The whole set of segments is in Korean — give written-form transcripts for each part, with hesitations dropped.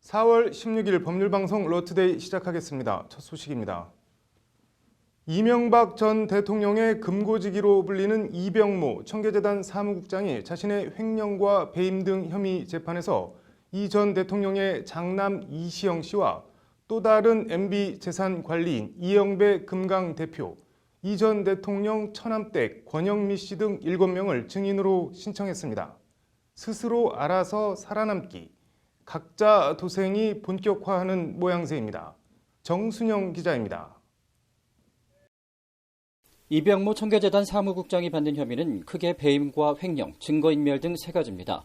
4월 16일 법률방송 러투데이 시작하겠습니다. 첫 소식입니다. 이명박 전 대통령의 금고지기로 불리는 이병모 청계재단 사무국장이 자신의 횡령과 배임 등 혐의 재판에서 이 전 대통령의 장남 이시영 씨와 또 다른 MB 재산 관리인 이영배 금강 대표, 이 전 대통령 처남댁 권영미 씨 등 7명을 증인으로 신청했습니다. 스스로 알아서 살아남기, 각자 도생이 본격화하는 모양새입니다. 정순영 기자입니다. 이병모 청계재단 사무국장이 받는 혐의는 크게 배임과 횡령, 증거인멸 등 3가지입니다.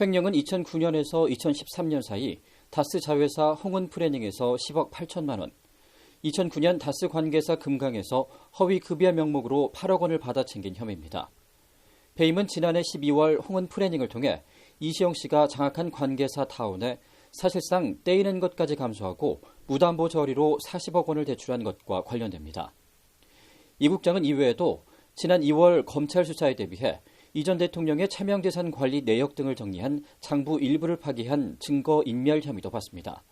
횡령은 2009년에서 2013년 사이 다스 자회사 홍은프레닝에서 10억 8천만 원, 2009년 다스 관계사 금강에서 허위급여 명목으로 8억 원을 받아 챙긴 혐의입니다. 배임은 지난해 12월 홍은프레닝을 통해 이시영 씨가 장악한 관계사 타운에 사실상 떼이는 것까지 감수하고 무담보 저리로 40억 원을 대출한 것과 관련됩니다. 이 국장은 이외에도 지난 2월 검찰 수사에 대비해 이 전 대통령의 차명재산 관리 내역 등을 정리한 장부 일부를 파기한 증거인멸 혐의도 받습니다.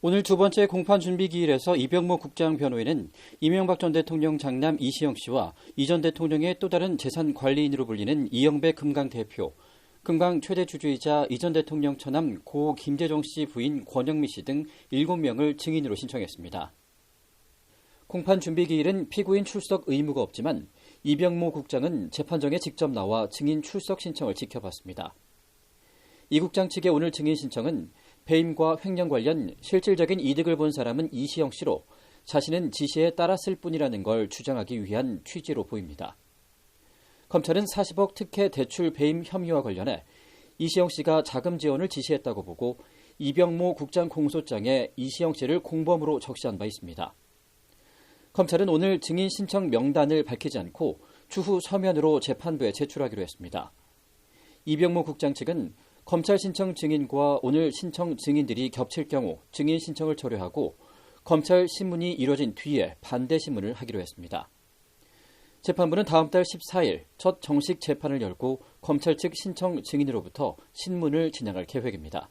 오늘 두 번째 공판 준비 기일에서 이병모 국장 변호인은 이명박 전 대통령 장남 이시영 씨와 이 전 대통령의 또 다른 재산 관리인으로 불리는 이영배 금강 대표, 금강 최대 주주이자 이 전 대통령 처남 고 김재정 씨 부인 권영미 씨 등 7명을 증인으로 신청했습니다. 공판 준비 기일은 피고인 출석 의무가 없지만 이병모 국장은 재판정에 직접 나와 증인 출석 신청을 지켜봤습니다. 이 국장 측의 오늘 증인 신청은 배임과 횡령 관련 실질적인 이득을 본 사람은 이시영 씨로 자신은 지시에 따랐을 뿐이라는 걸 주장하기 위한 취지로 보입니다. 검찰은 40억 특혜 대출 배임 혐의와 관련해 이시영 씨가 자금 지원을 지시했다고 보고 이병모 국장 공소장에 이시영 씨를 공범으로 적시한 바 있습니다. 검찰은 오늘 증인 신청 명단을 밝히지 않고 추후 서면으로 재판부에 제출하기로 했습니다. 이병모 국장 측은 검찰 신청 증인과 오늘 신청 증인들이 겹칠 경우 증인 신청을 철회하고 검찰 신문이 이뤄진 뒤에 반대 신문을 하기로 했습니다. 재판부는 다음 달 14일 첫 정식 재판을 열고 검찰 측 신청 증인으로부터 신문을 진행할 계획입니다.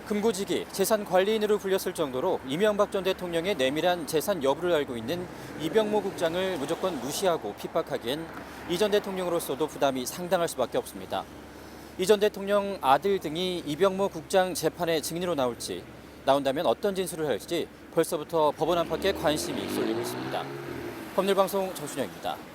금고지기, 재산 관리인으로 불렸을 정도로 이명박 전 대통령의 내밀한 재산 여부를 알고 있는 이병모 국장을 무조건 무시하고 핍박하기엔 이 전 대통령으로서도 부담이 상당할 수밖에 없습니다. 이 전 대통령 아들 등이 이병모 국장 재판에 증인으로 나온다면 어떤 진술을 할지 벌써부터 법원 안팎에 관심이 쏠리고 있습니다. 법률방송 정순영입니다.